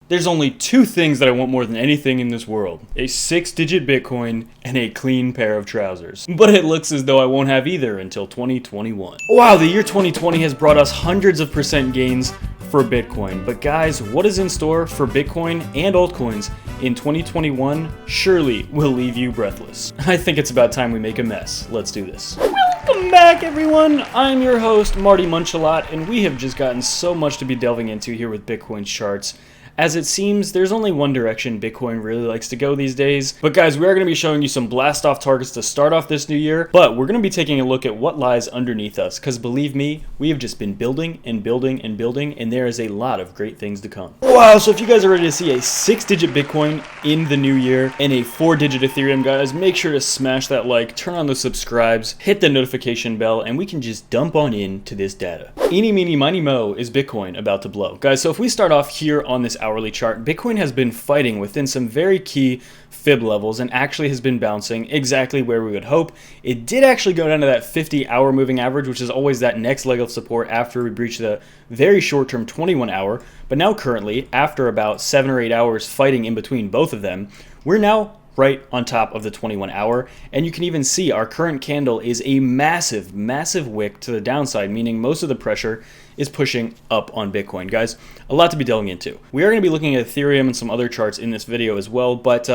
There's only two things that I want more than anything in this world. A 6-digit Bitcoin and a clean pair of trousers. But it looks as though I won't have either until 2021. Wow, the year 2020 has brought us hundreds of percent gains for Bitcoin. But guys, what is in store for Bitcoin and altcoins in 2021 surely will leave you breathless. I think it's about time we make a mess. Let's do this. Welcome back, everyone. I'm your host, Marty Munchalot, and we have just gotten so much to be delving into here with Bitcoin's charts. As it seems, there's only one direction Bitcoin really likes to go these days. But guys, we are going to be showing you some blast-off targets to start off this new year, but we're going to be taking a look at what lies underneath us, because believe me, we have just been building and building and building, and there is a lot of great things to come. Wow, so if you guys are ready to see a 6-digit Bitcoin in the new year and a 4-digit Ethereum, guys, make sure to smash that like, turn on the subscribes, hit the notification bell, and we can just dump on into this data. Eeny, meeny, miny, mo is Bitcoin about to blow. Guys, so if we start off here on this hourly chart, Bitcoin has been fighting within some very key fib levels and actually has been bouncing exactly where we would hope. It did actually go down to that 50-hour moving average, which is always that next leg of support after we breach the very short-term 21-hour. But now currently, after about 7 or 8 hours fighting in between both of them, we're now right on top of the 21-hour, and you can even see our current candle is a massive wick to the downside, meaning most of the pressure is pushing up on Bitcoin. Guys, a lot to be delving into. We are going to be looking at Ethereum and some other charts in this video as well, but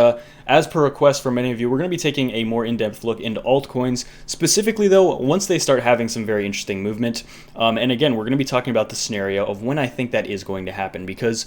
as per request from many of you, we're going to be taking a more in-depth look into altcoins, specifically though, once they start having some very interesting movement. And again, we're going to be talking about the scenario of when I think that is going to happen, because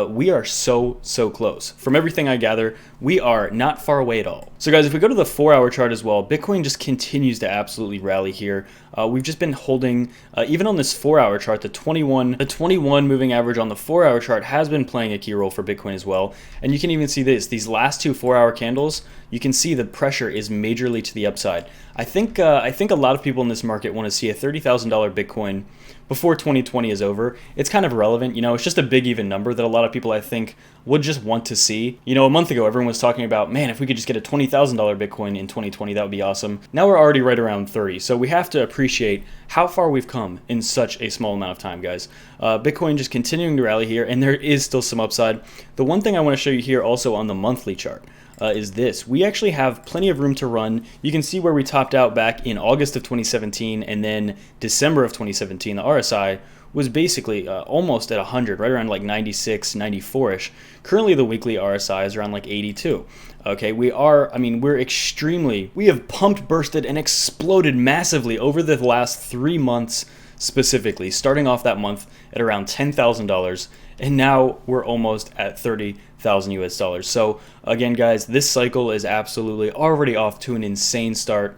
we are so close. From everything I gather, we are not far away at all. So guys, if we go to the 4-hour chart as well, Bitcoin just continues to absolutely rally here. We've just been holding, even on this 4-hour chart, the 21 moving average on the 4-hour chart has been playing a key role for Bitcoin as well. And you can even see these last two 4-hour candles, you can see the pressure is majorly to the upside. I think a lot of people in this market want to see a $30,000 Bitcoin before 2020 is over. It's kind of irrelevant, you know, it's just a big even number that a lot of people I think would just want to see. You know, a month ago everyone was talking about, man, if we could just get a $20,000 Bitcoin in 2020, that would be awesome. Now we're already right around 30, so we have to appreciate how far we've come in such a small amount of time, guys. Bitcoin just continuing to rally here, and there is still some upside. The one thing I want to show you here also on the monthly chart is this. We actually have plenty of room to run. You can see where we topped out back in August of 2017, and then December of 2017, the RSI was basically almost at 100, right around like 96, 94-ish. Currently, the weekly RSI is around like 82. Okay, we have pumped, bursted, and exploded massively over the last 3 months specifically, starting off that month at around $10,000, and now we're almost at 30,000 US dollars. So again, guys, this cycle is absolutely already off to an insane start.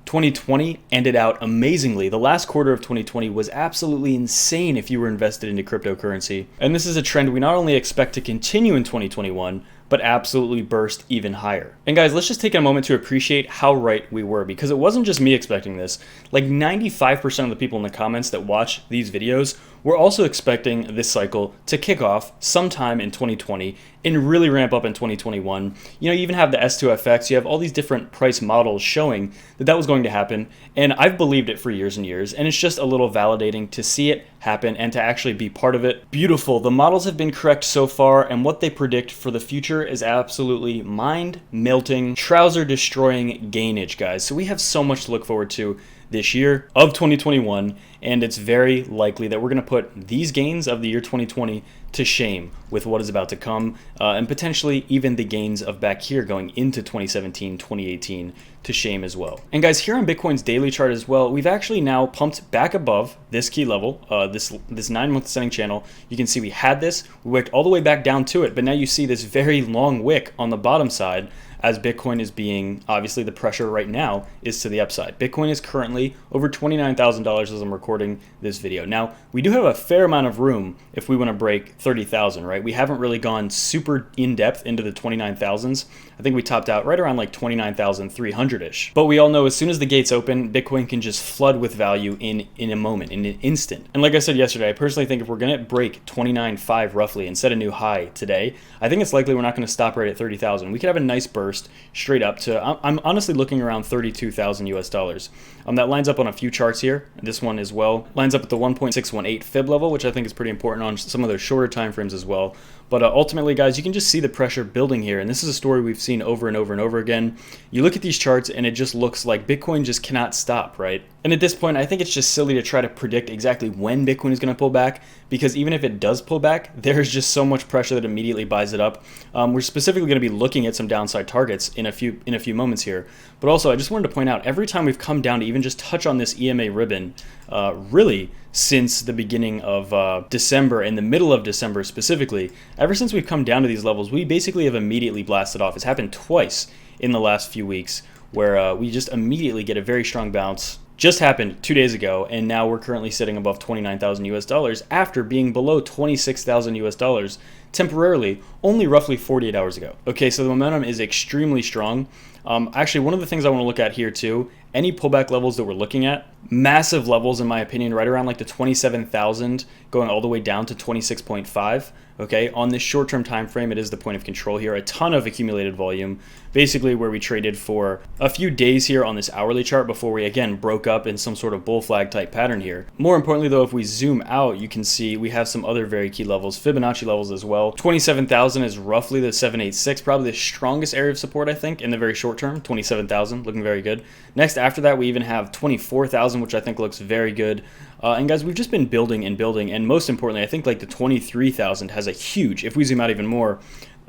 2020 ended out amazingly. The last quarter of 2020 was absolutely insane if you were invested into cryptocurrency. And this is a trend we not only expect to continue in 2021, but absolutely burst even higher. And guys, let's just take a moment to appreciate how right we were, because it wasn't just me expecting this. Like 95% of the people in the comments that watch these videos were also expecting this cycle to kick off sometime in 2020 and really ramp up in 2021. You know, you even have the S2FX, you have all these different price models showing that that was going to happen, and I've believed it for years and years, and it's just a little validating to see it happen and to actually be part of it. Beautiful. The models have been correct so far, and what they predict for the future is absolutely mind-melting, trouser-destroying gainage, guys. So we have so much to look forward to this year of 2021, and it's very likely that we're going to put these gains of the year 2020 to shame with what is about to come, and potentially even the gains of back here going into 2017, 2018 to shame as well. And guys, here on Bitcoin's daily chart as well, we've actually now pumped back above this key level, this 9-month ascending channel. You can see we had this, we wicked all the way back down to it, but now you see this very long wick on the bottom side, as Bitcoin is being, obviously the pressure right now is to the upside. Bitcoin is currently over $29,000 as I'm recording this video. Now, we do have a fair amount of room if we want to break 30,000, right? We haven't really gone super in-depth into the 29,000s. I think we topped out right around like 29,300-ish. But we all know as soon as the gates open, Bitcoin can just flood with value in a moment, in an instant. And like I said yesterday, I personally think if we're going to break 29.5 roughly and set a new high today, I think it's likely we're not going to stop right at 30,000. We could have a nice burst straight up to, I'm honestly looking around 32,000 US dollars. That lines up on a few charts here. This one as well lines up at the 1.618 fib level, which I think is pretty important on some of those shorter time frames as well. But ultimately, guys, you can just see the pressure building here. And this is a story we've seen over and over and over again. You look at these charts and it just looks like Bitcoin just cannot stop, right? And at this point, I think it's just silly to try to predict exactly when Bitcoin is going to pull back, because even if it does pull back, there's just so much pressure that immediately buys it up. We're specifically going to be looking at some downside targets in a few moments here. But also, I just wanted to point out, every time we've come down to even just touch on this EMA ribbon, really since the beginning of December, in the middle of December specifically, ever since we've come down to these levels, we basically have immediately blasted off. It's happened twice in the last few weeks where we just immediately get a very strong bounce. Just happened 2 days ago, and now we're currently sitting above 29,000 US dollars after being below 26,000 US dollars temporarily only roughly 48 hours ago. Okay, so the momentum is extremely strong. Actually, one of the things I want to look at here too, any pullback levels that we're looking at, massive levels in my opinion, right around like the 27,000 going all the way down to 26.5. Okay, on this short-term time frame, it is the point of control here. A ton of accumulated volume, basically where we traded for a few days here on this hourly chart before we again broke up in some sort of bull flag type pattern here. More importantly though, if we zoom out, you can see we have some other very key levels, Fibonacci levels as well. 27,000 is roughly the 786, probably the strongest area of support I think in the very short term. 27,000 looking very good. Next after that, we even have 24,000, which I think looks very good. And guys, we've just been building and building, and most importantly, I think like the 23,000 has a huge, if we zoom out even more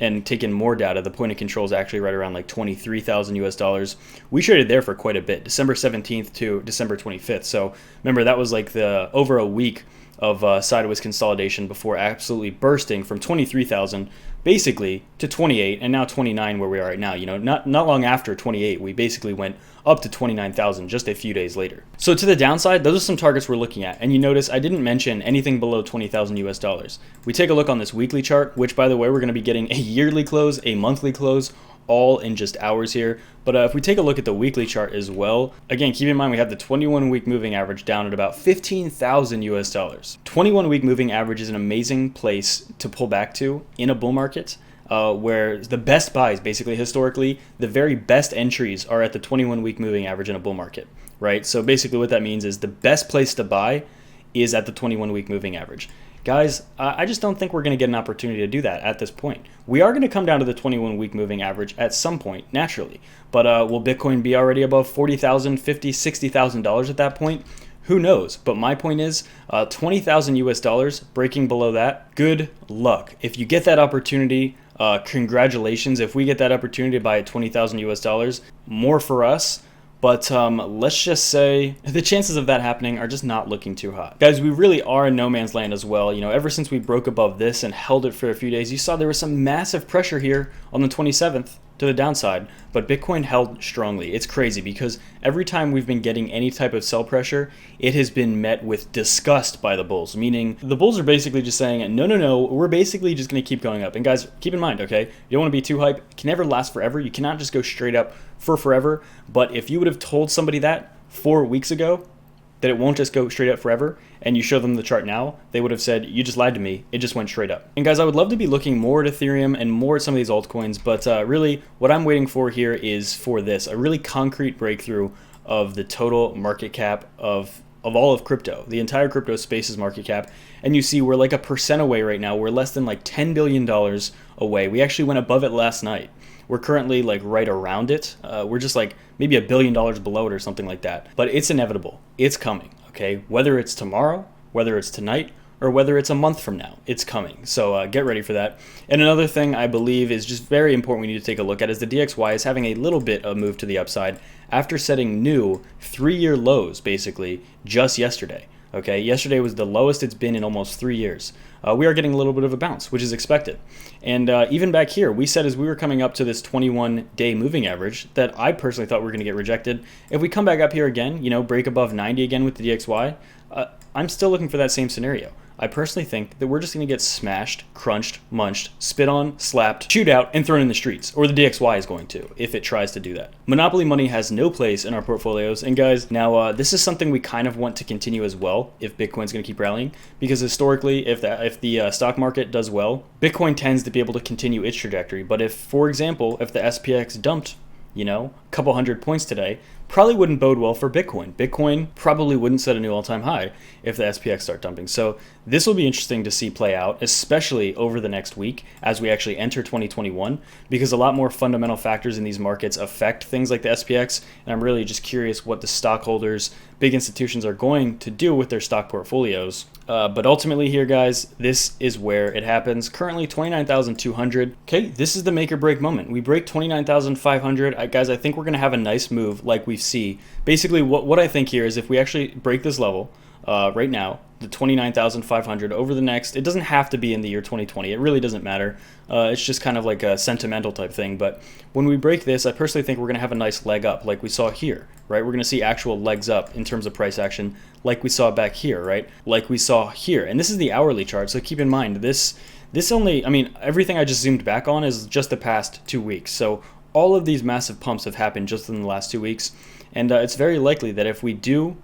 and take in more data, the point of control is actually right around like 23,000 US dollars. We traded there for quite a bit, December 17th to December 25th. So remember, that was like the over a week of sideways consolidation before absolutely bursting from 23,000 basically to 28, and now 29 where we are right now. You know, not long after 28, we basically went up to 29,000 just a few days later. So to the downside, those are some targets we're looking at. And you notice I didn't mention anything below 20,000 US dollars. We take a look on this weekly chart, which by the way, we're going to be getting a yearly close, a monthly close, all in just hours here. But if we take a look at the weekly chart as well, again, keep in mind we have the 21-week moving average down at about 15,000 US dollars. 21-week moving average is an amazing place to pull back to in a bull market, where the best buys, basically historically, the very best entries are at the 21-week moving average in a bull market, right? So basically what that means is the best place to buy is at the 21-week moving average. Guys, I just don't think we're going to get an opportunity to do that at this point. We are going to come down to the 21-week moving average at some point, naturally. But will Bitcoin be already above $40,000, $50,000, $60,000 at that point? Who knows? But my point is, 20,000 US dollars, breaking below that, good luck. If you get that opportunity, congratulations. If we get that opportunity to buy at 20,000 US dollars, more for us. But let's just say the chances of that happening are just not looking too hot. Guys, we really are in no man's land as well. You know, ever since we broke above this and held it for a few days, you saw there was some massive pressure here on the 27th to the downside, but Bitcoin held strongly. It's crazy because every time we've been getting any type of sell pressure, it has been met with disgust by the bulls, meaning the bulls are basically just saying, no, we're basically just going to keep going up. And guys, keep in mind, okay, you don't want to be too hype. It can never last forever. You cannot just go straight up for forever. But if you would have told somebody that 4 weeks ago, that it won't just go straight up forever, and you show them the chart now, they would have said, you just lied to me, it just went straight up. And guys, I would love to be looking more at Ethereum and more at some of these altcoins, but really what I'm waiting for here is for this, a really concrete breakthrough of the total market cap of all of crypto, the entire crypto space's market cap. And you see we're like 1% away right now. We're less than like $10 billion away. We actually went above it last night. We're currently like right around it. We're just like maybe $1 billion below it or something like that. But it's inevitable. It's coming, okay? Whether it's tomorrow, whether it's tonight, or whether it's a month from now, it's coming. So get ready for that. And another thing I believe is just very important we need to take a look at is the DXY is having a little bit of move to the upside after setting new 3-year lows basically just yesterday. Okay, yesterday was the lowest it's been in almost 3 years. We are getting a little bit of a bounce, which is expected. And even back here, we said as we were coming up to this 21-day moving average that I personally thought we were going to get rejected. If we come back up here again, you know, break above 90 again with the DXY, I'm still looking for that same scenario. I personally think that we're just going to get smashed, crunched, munched, spit on, slapped, chewed out, and thrown in the streets. Or the DXY is going to, if it tries to do that. Monopoly money has no place in our portfolios. And guys, now this is something we kind of want to continue as well if Bitcoin's going to keep rallying. Because historically, if the stock market does well, Bitcoin tends to be able to continue its trajectory. But if, for example, if the SPX dumped, you know, a couple hundred points today, probably wouldn't bode well for Bitcoin. Bitcoin probably wouldn't set a new all-time high if the SPX start dumping. So this will be interesting to see play out, especially over the next week as we actually enter 2021, because a lot more fundamental factors in these markets affect things like the SPX. And I'm really just curious what the stockholders, big institutions are going to do with their stock portfolios. But ultimately here, guys, this is where it happens. Currently 29,200. Okay, this is the make or break moment. We break 29,500. Guys, I think we're going to have a nice move like we see. Basically, what I think here is if we actually break this level right now, the 29,500 over the next, it doesn't have to be in the year 2020. It really doesn't matter. It's just kind of like a sentimental type thing. But when we break this, I personally think we're going to have a nice leg up like we saw here, right? We're going to see actual legs up in terms of price action like we saw back here, right? Like we saw here. And this is the hourly chart. So keep in mind, this only, I mean, everything I just zoomed back on is just the past 2 weeks. So all of these massive pumps have happened just in the last 2 weeks. And it's very likely that if we do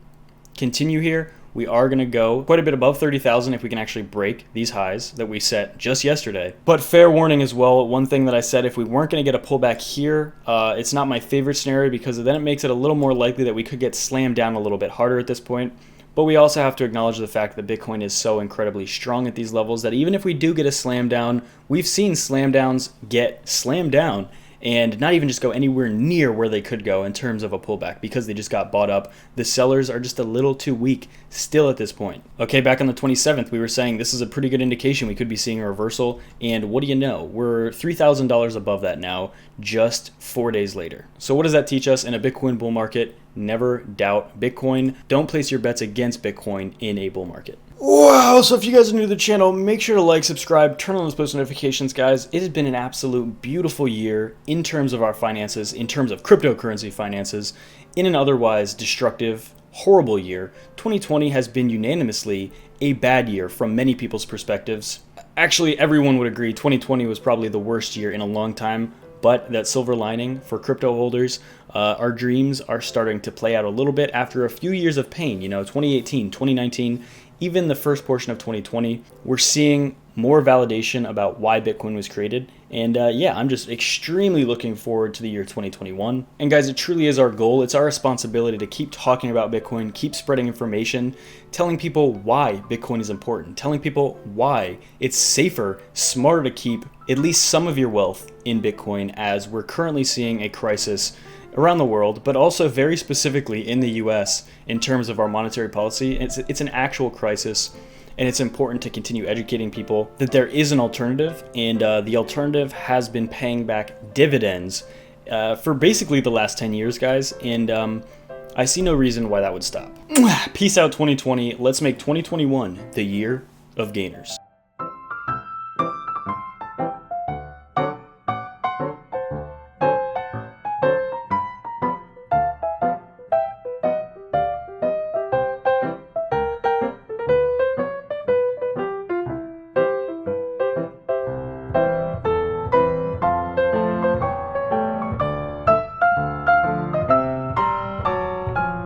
continue here, we are going to go quite a bit above 30,000 if we can actually break these highs that we set just yesterday. But fair warning as well, one thing that I said, if we weren't going to get a pullback here, it's not my favorite scenario because then it makes it a little more likely that we could get slammed down a little bit harder at this point. But we also have to acknowledge the fact that Bitcoin is so incredibly strong at these levels that even if we do get a slam down, we've seen slam downs get slammed down and not even just go anywhere near where they could go in terms of a pullback because they just got bought up. The sellers are just a little too weak still at this point. Okay, back on the 27th, we were saying this is a pretty good indication we could be seeing a reversal, and what do you know? We're $3,000 above that now, just 4 days later. So what does that teach us in a Bitcoin bull market? Never doubt Bitcoin. Don't place your bets against Bitcoin in a bull market. Wow, so if you guys are new to the channel, make sure to like, subscribe, turn on those post notifications, guys. It has been an absolute beautiful year in terms of our finances, in terms of cryptocurrency finances, in an otherwise destructive, horrible year. 2020 has been unanimously a bad year from many people's perspectives. Actually, everyone would agree 2020 was probably the worst year in a long time. But that silver lining for crypto holders, our dreams are starting to play out a little bit after a few years of pain. 2018, 2019, even the first portion of 2020, we're seeing more validation about why Bitcoin was created. And yeah, I'm just extremely looking forward to the year 2021. And guys, it truly is our goal. It's our responsibility to keep talking about Bitcoin, keep spreading information, telling people why Bitcoin is important, telling people why it's safer, smarter to keep at least some of your wealth in Bitcoin, as we're currently seeing a crisis around the world, but also very specifically in the US in terms of our monetary policy. It's an actual crisis. And it's important to continue educating people that there is an alternative, and the alternative has been paying back dividends for basically the last 10 years, guys. And I see no reason why that would stop. Peace out 2020. Let's make 2021 the year of gainers.